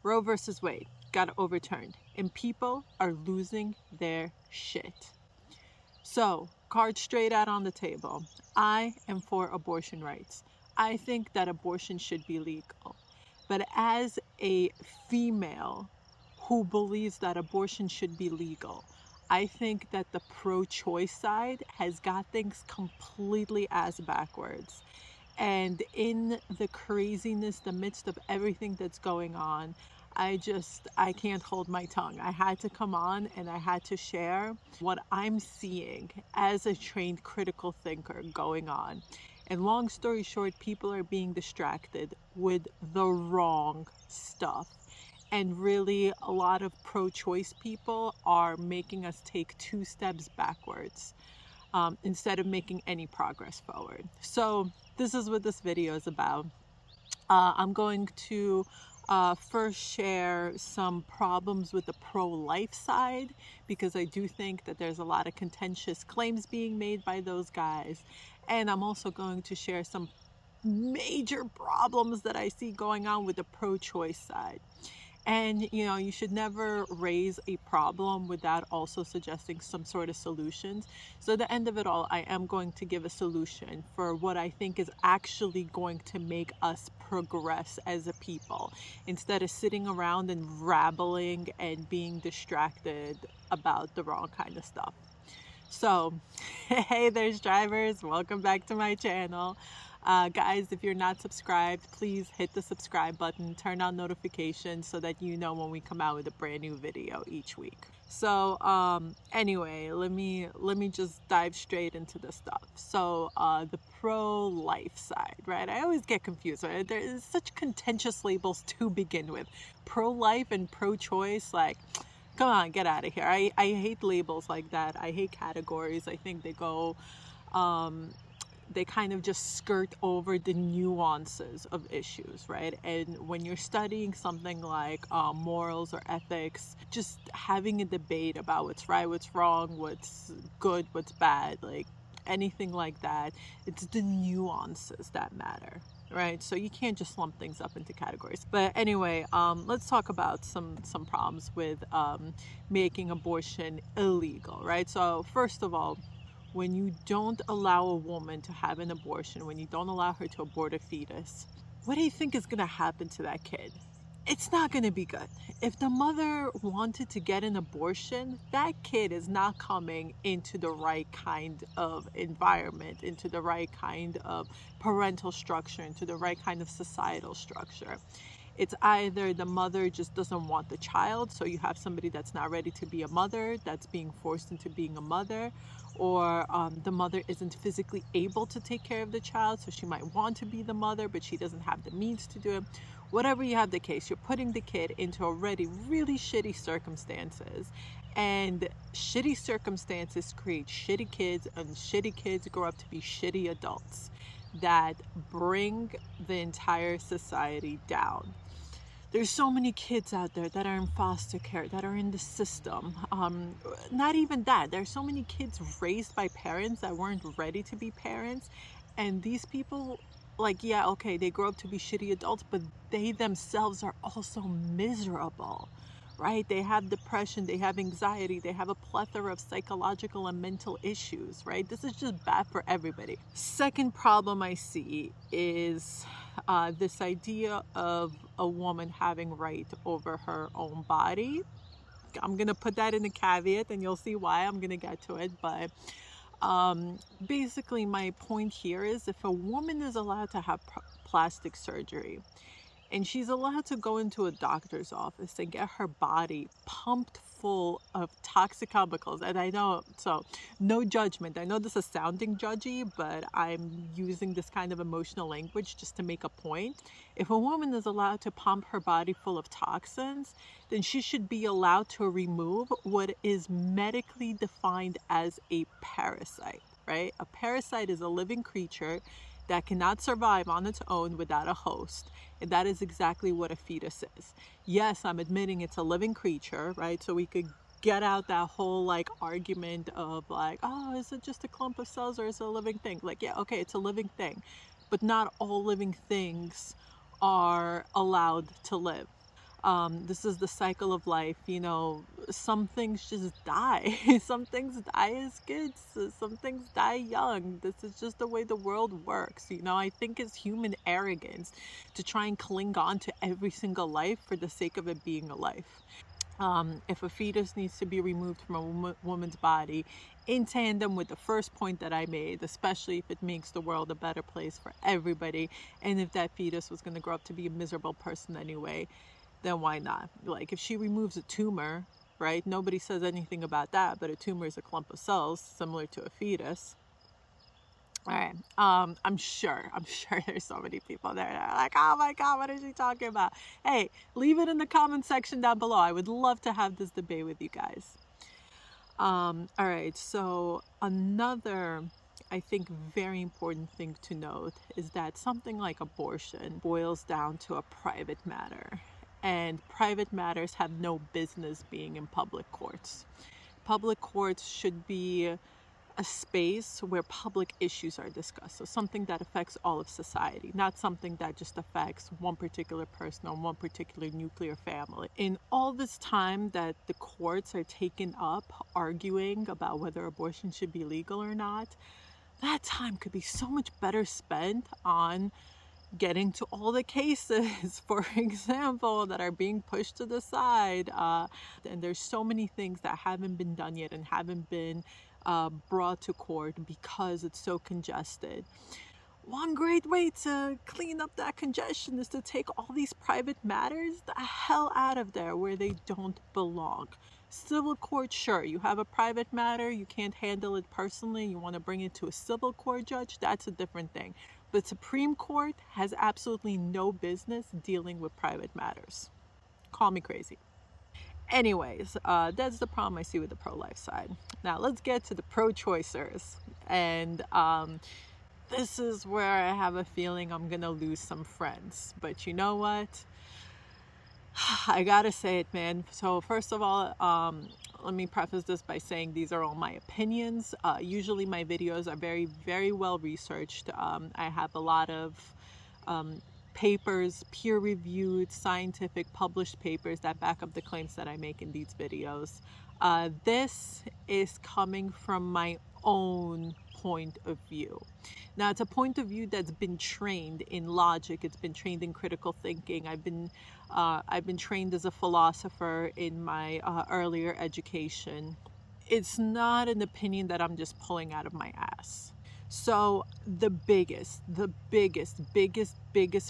Roe versus Wade got overturned and people are losing their shit. So, cards straight out on the table. I am for abortion rights. I think that abortion should be legal. But as a female who believes that abortion should be legal, I think that the pro choice side has got things completely ass backwards. And in the craziness, the midst of everything that's going on, I can't hold my tongue. I had to come on and I had to share what I'm seeing as a trained critical thinker going on. And long story short, people are being distracted with the wrong stuff. And really, a lot of pro choice people are making us take 2 steps backwards instead of making any progress forward. So, this is what this video is about. I'm going to first share some problems with the pro-life side, because I do think that there's a lot of contentious claims being made by those guys. And I'm also going to share some major problems that I see going on with the pro-choice side. And, you know, you should never raise a problem without also suggesting some sort of solutions. So at the end of it all, I am going to give a solution for what I think is actually going to make us progress as a people, instead of sitting around and rabbling and being distracted about the wrong kind of stuff. So, hey, there's drivers. Welcome back to my channel. Guys, if you're not subscribed, please hit the subscribe button, turn on notifications so that you know when we come out with a brand new video each week. So anyway, let me just dive straight into the stuff. So the pro-life side, right? I always get confused, right? There's such contentious labels to begin with. Pro-life and pro-choice, like, come on, get out of here. I hate labels like that. I hate categories. I think they go they kind of just skirt over the nuances of issues, right? And when you're studying something like morals or ethics, just having a debate about what's right, what's wrong, what's good, what's bad, like anything like that, it's the nuances that matter, right? So you can't just lump things up into categories. But anyway, let's talk about some problems with making abortion illegal, right? So first of all, when you don't allow a woman to have an abortion, when you don't allow her to abort a fetus, what do you think is going to happen to that kid? It's not going to be good. If the mother wanted to get an abortion, that kid is not coming into the right kind of environment, into the right kind of parental structure, into the right kind of societal structure. It's either the mother just doesn't want the child, so you have somebody that's not ready to be a mother, that's being forced into being a mother, or the mother isn't physically able to take care of the child, so she might want to be the mother, but she doesn't have the means to do it. Whatever you have the case, you're putting the kid into already really shitty circumstances. And shitty circumstances create shitty kids, and shitty kids grow up to be shitty adults that bring the entire society down. There's so many kids out there that are in foster care, that are in the system. Not even that. There's so many kids raised by parents that weren't ready to be parents. And these people, like, yeah, okay, they grow up to be shitty adults, but they themselves are also miserable, right? They have depression, they have anxiety, they have a plethora of psychological and mental issues, right? This is just bad for everybody. Second problem I see is this idea of a woman having right over her own body. I'm going to put that in a caveat and you'll see why. I'm going to get to it. But basically my point here is, if a woman is allowed to have plastic surgery, and she's allowed to go into a doctor's office and get her body pumped full of toxic chemicals. And I know, so no judgment. I know this is sounding judgy, but I'm using this kind of emotional language just to make a point. If a woman is allowed to pump her body full of toxins, then she should be allowed to remove what is medically defined as a parasite, right? A parasite is a living creature that cannot survive on its own without a host. And that is exactly what a fetus is. Yes, I'm admitting it's a living creature, right? So we could get out that whole like argument of like, oh, is it just a clump of cells or is it a living thing? Like, yeah, okay, it's a living thing. But not all living things are allowed to live. This is the cycle of life. You know, some things just die. Some things die as kids. Some things die young. This is just the way the world works. You know, I think it's human arrogance to try and cling on to every single life for the sake of it being a life. If a fetus needs to be removed from a woman's body, in tandem with the first point that I made, especially if it makes the world a better place for everybody, and if that fetus was going to grow up to be a miserable person anyway, then why not? Like, if she removes a tumor, right? Nobody says anything about that, but a tumor is a clump of cells similar to a fetus. All right. I'm sure there's so many people there that are like, oh my God, what is she talking about? Hey, leave it in the comment section down below. I would love to have this debate with you guys. All right. So another, I think, very important thing to note is that something like abortion boils down to a private matter, and private matters have no business being in public courts. Public courts should be a space where public issues are discussed. So something that affects all of society, not something that just affects one particular person or one particular nuclear family. In all this time that the courts are taken up arguing about whether abortion should be legal or not, that time could be so much better spent on getting to all the cases, for example, that are being pushed to the side. And there's so many things that haven't been done yet and haven't been brought to court because it's so congested. One great way to clean up that congestion is to take all these private matters the hell out of there where they don't belong. Civil court, sure, you have a private matter, you can't handle it personally, you want to bring it to a civil court judge, that's a different thing. But Supreme Court has absolutely no business dealing with private matters. Call me crazy. Anyways, that's the problem I see with the pro-life side. Now let's get to the pro-choicers. And this is where I have a feeling I'm gonna lose some friends. But you know what? I gotta say it, man. So first of all, let me preface this by saying these are all my opinions. Usually my videos are very, very well researched. I have a lot of papers, peer-reviewed, scientific, published papers that back up the claims that I make in these videos. This is coming from my own point of view. Now, it's a point of view that's been trained in logic. It's been trained in critical thinking. I've been trained as a philosopher in my earlier education. It's not an opinion that I'm just pulling out of my ass. So the biggest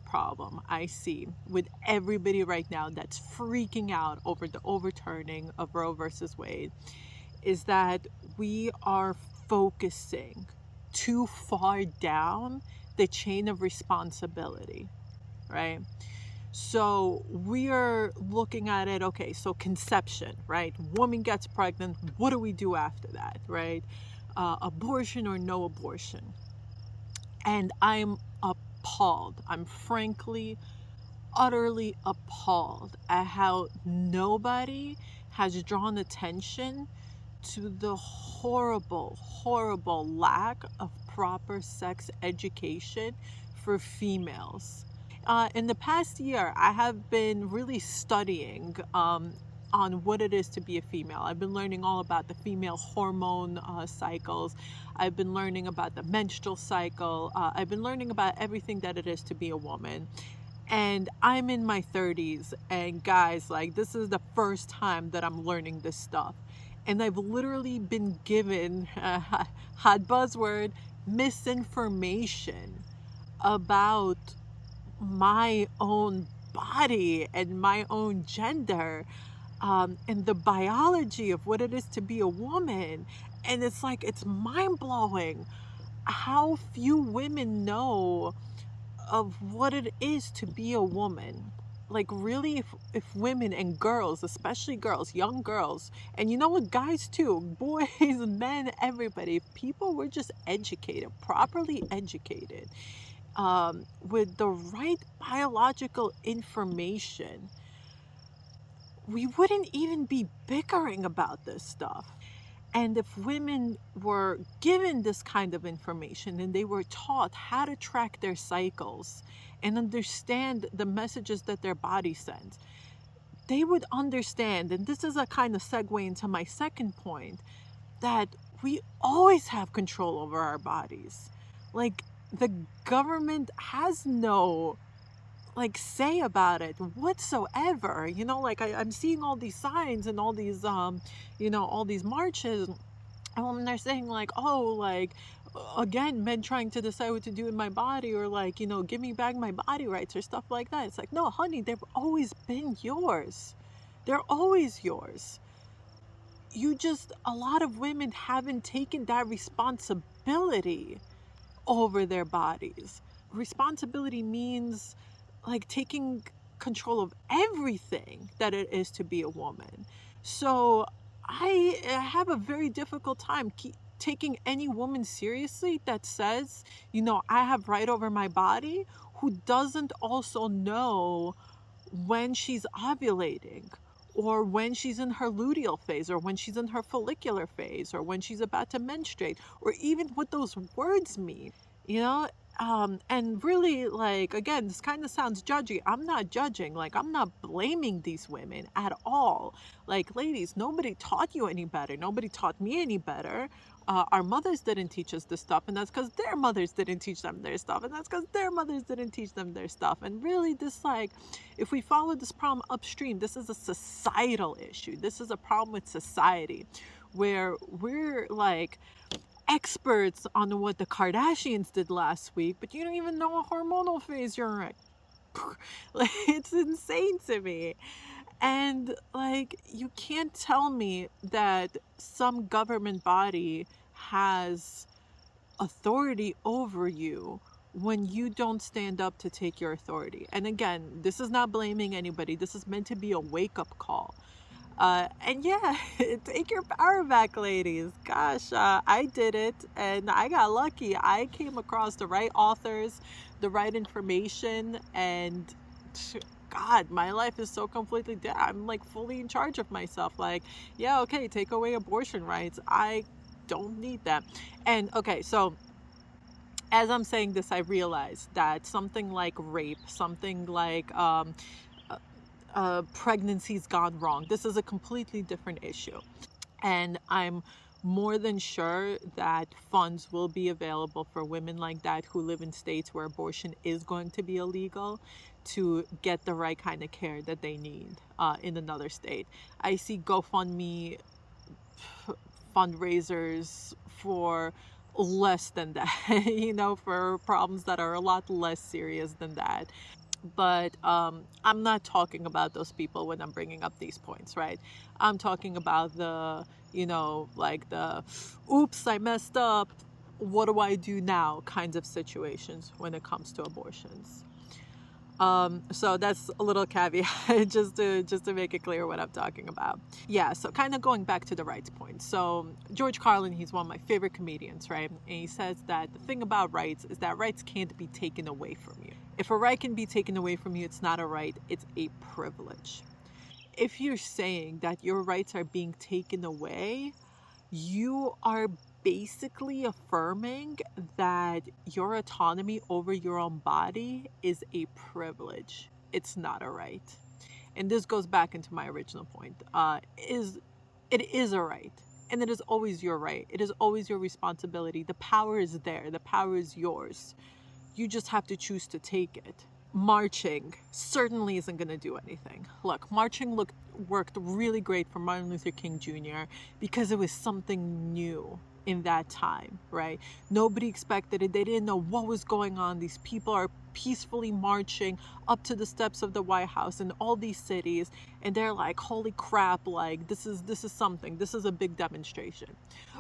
problem I see with everybody right now that's freaking out over the overturning of Roe versus Wade is that we are focusing too far down the chain of responsibility, right? So we are looking at it, okay, so conception, right? Woman gets pregnant, what do we do after that, right? Abortion or no abortion. And I'm appalled. I'm frankly, utterly appalled at how nobody has drawn attention to the horrible, horrible lack of proper sex education for females. In the past year, I have been really studying on what it is to be a female. I've been learning all about the female hormone cycles. I've been learning about the menstrual cycle. I've been learning about everything that it is to be a woman. And I'm in my 30s, and guys, like, this is the first time that I'm learning this stuff. And I've literally been given, hot buzzword, misinformation about my own body and my own gender, and the biology of what it is to be a woman. And it's like, it's mind-blowing how few women know of what it is to be a woman. Like, really, if women and girls, especially girls, young girls, and you know what, guys too, boys, men, everybody, if people were just educated, properly educated, with the right biological information, we wouldn't even be bickering about this stuff. And if women were given this kind of information and they were taught how to track their cycles and understand the messages that their body sends, they would understand, and this is a kind of segue into my second point, that we always have control over our bodies. Like, the government has no say about it whatsoever. Like, I'm seeing all these signs and all these all these marches, and when they're saying like, oh, like, again, men trying to decide what to do with my body, or like, give me back my body rights or stuff like that. It's like, no, honey, they've always been yours. They're always yours. A lot of women haven't taken that responsibility over their bodies. Responsibility means like taking control of everything that it is to be a woman. So I have a very difficult time taking any woman seriously that says, I have right over my body, who doesn't also know when she's ovulating, or when she's in her luteal phase, or when she's in her follicular phase, or when she's about to menstruate, or even what those words mean, and really, like, again, this kind of sounds judgy. I'm not judging. Like, I'm not blaming these women at all. Like, ladies, nobody taught you any better. Nobody taught me any better. Our mothers didn't teach us this stuff, and that's because their mothers didn't teach them their stuff, and that's because their mothers didn't teach them their stuff. And really, this, like, if we follow this problem upstream, this is a societal issue. This is a problem with society, where we're like experts on what the Kardashians did last week, but you don't even know what hormonal phase you're in. Like, it's insane to me. And like, you can't tell me that some government body has authority over you when you don't stand up to take your authority. And again, this is not blaming anybody. This is meant to be a wake-up call. And yeah, take your power back, ladies. Gosh, I did it, and I got lucky. I came across the right authors, the right information, and God, my life is so completely different. I'm like fully in charge of myself. Like, yeah, okay, take away abortion rights. I don't need that. And okay, so as I'm saying this, I realize that something like rape, something like pregnancy's gone wrong, this is a completely different issue. And I'm more than sure that funds will be available for women like that who live in states where abortion is going to be illegal, to get the right kind of care that they need in another state. I see GoFundMe fundraisers for less than that, for problems that are a lot less serious than that. But I'm not talking about those people when I'm bringing up these points, right? I'm talking about the, like the, oops, I messed up, what do I do now kinds of situations when it comes to abortions. So that's a little caveat just to make it clear what I'm talking about. Yeah, so kind of going back to the rights point. So George Carlin, he's one of my favorite comedians, right? And he says that the thing about rights is that rights can't be taken away from you. If a right can be taken away from you, it's not a right, it's a privilege. If you're saying that your rights are being taken away, you are basically affirming that your autonomy over your own body is a privilege. It's not a right. And this goes back into my original point. It is a right, and it is always your right. It is always your responsibility. The power is there. The power is yours. You just have to choose to take it. Marching certainly isn't going to do anything. Look, marching worked really great for Martin Luther King Jr. because it was something new in that time, right? Nobody expected it. They didn't know what was going on. These people are peacefully marching up to the steps of the White House in all these cities, and they're like, holy crap, like this is something. This is a big demonstration.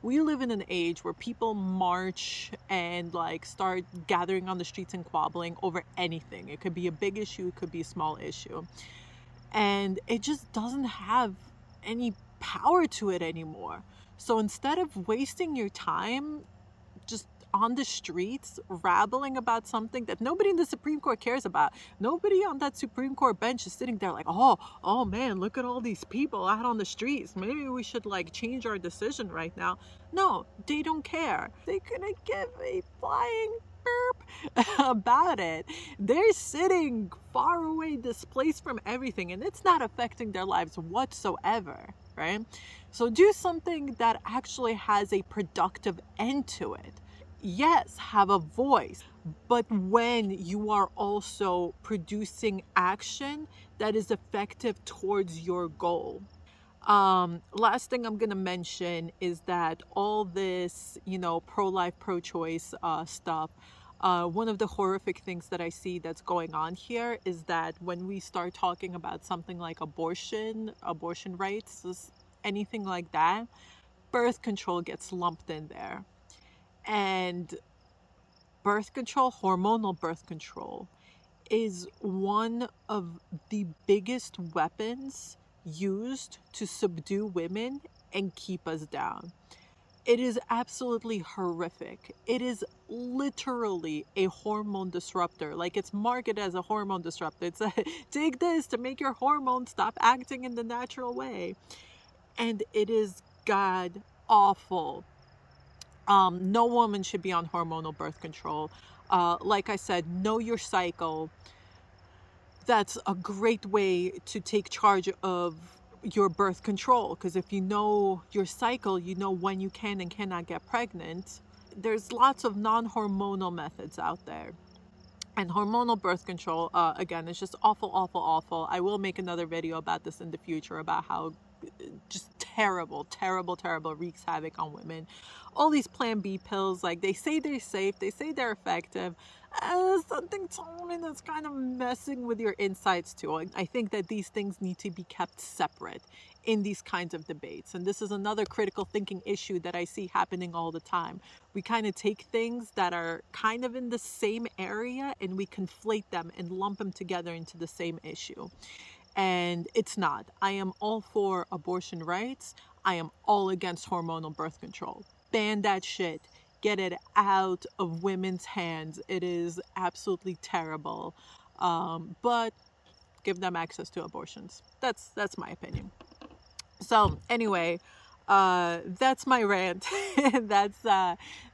We live in an age where people march and like start gathering on the streets and squabbling over anything. It could be a big issue, it could be a small issue, and it just doesn't have any power to it anymore. So instead of wasting your time just on the streets rattling about something that nobody in the Supreme Court cares about, nobody on that Supreme Court bench is sitting there like, oh man, look at all these people out on the streets, maybe we should like change our decision right now. No, they don't care. They couldn't give a flying about it. They're sitting far away, displaced from everything, and it's not affecting their lives whatsoever, right? So do something that actually has a productive end to it. Yes, have a voice, but when you are also producing action that is effective towards your goal. Last thing I'm gonna mention is that all this, pro-life, pro-choice stuff, one of the horrific things that I see that's going on here is that when we start talking about something like abortion rights, anything like that, birth control gets lumped in there. And birth control, hormonal birth control, is one of the biggest weapons used to subdue women and keep us down. It is absolutely horrific. It is literally a hormone disruptor. Like, it's marketed as a hormone disruptor. It's a, take this to make your hormones stop acting in the natural way. And it is god awful. No woman should be on hormonal birth control. Like I said, know your cycle. That's a great way to take charge of your birth control, because if you know your cycle, you know when you can and cannot get pregnant. There's lots of non-hormonal methods out there. And hormonal birth control, again, is just awful, awful, awful. I will make another video about this in the future, about how just terrible, terrible, terrible, wreaks havoc on women. All these Plan B pills, like, they say they're safe, they say they're effective. Something told me that's kind of messing with your insides too. I think that these things need to be kept separate in these kinds of debates. And this is another critical thinking issue that I see happening all the time. We kind of take things that are kind of in the same area and we conflate them and lump them together into the same issue. And it's not. I am all for abortion rights. I am all against hormonal birth control. Ban that shit. Get it out of women's hands. It is absolutely terrible. But give them access to abortions. That's my opinion. So anyway, that's my rant.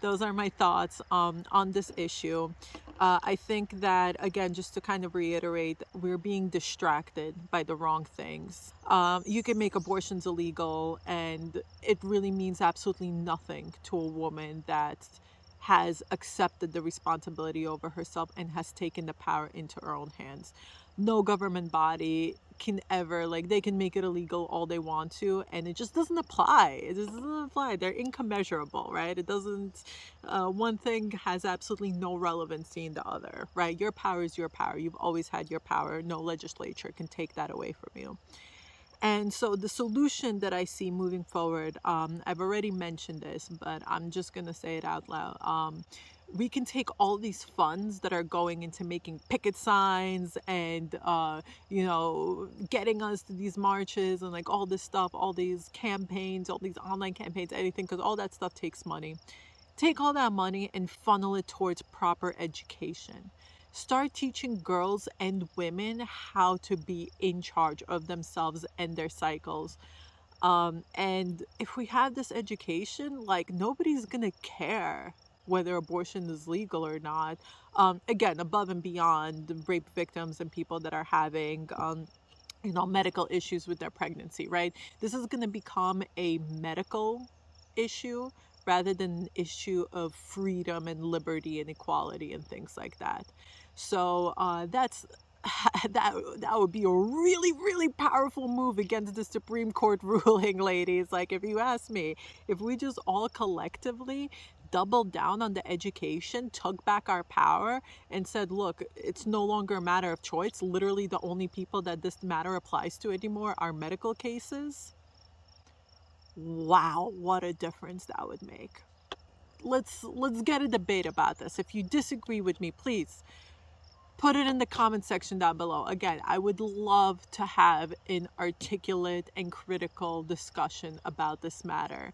Those are my thoughts on this issue. I think that, again, just to kind of reiterate, we're being distracted by the wrong things. You can make abortions illegal, and it really means absolutely nothing to a woman that has accepted the responsibility over herself and has taken the power into her own hands. No government body can ever, they can make it illegal all they want to, and it just doesn't apply. It just doesn't apply. They're incommensurable, right? It doesn't, one thing has absolutely no relevancy in the other, right? Your power is your power. You've always had your power. No legislature can take that away from you. And so the solution that I see moving forward, I've already mentioned this, but I'm just going to say it out loud. We can take all these funds that are going into making picket signs and, getting us to these marches and all this stuff, all these campaigns, all these online campaigns, anything, because all that stuff takes money. Take all that money and funnel it towards proper education. Start teaching girls and women how to be in charge of themselves and their cycles. And if we have this education, nobody's gonna care whether abortion is legal or not. Again, above and beyond the rape victims and people that are having medical issues with their pregnancy, right? This is going to become a medical issue rather than an issue of freedom and liberty and equality and things like that. So that would be a really, really powerful move against the Supreme Court ruling, ladies. If you ask me, if we just all collectively doubled down on the education, took back our power, and said, look, it's no longer a matter of choice. Literally the only people that this matter applies to anymore are medical cases. Wow, what a difference that would make. Let's get a debate about this. If you disagree with me, please put it in the comment section down below. Again, I would love to have an articulate and critical discussion about this matter.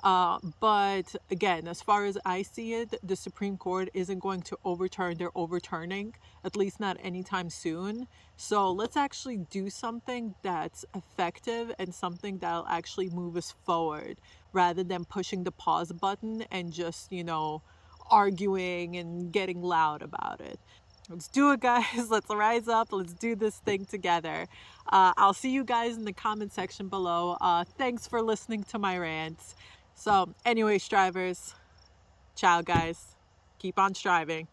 But again, as far as I see it, the Supreme Court isn't going to overturn. They're overturning, at least not anytime soon. So let's actually do something that's effective and something that'll actually move us forward, rather than pushing the pause button and just, arguing and getting loud about it. Let's do it, guys. Let's rise up. Let's do this thing together. I'll see you guys in the comment section below. Thanks for listening to my rants. So anyway, strivers, ciao, guys. Keep on striving.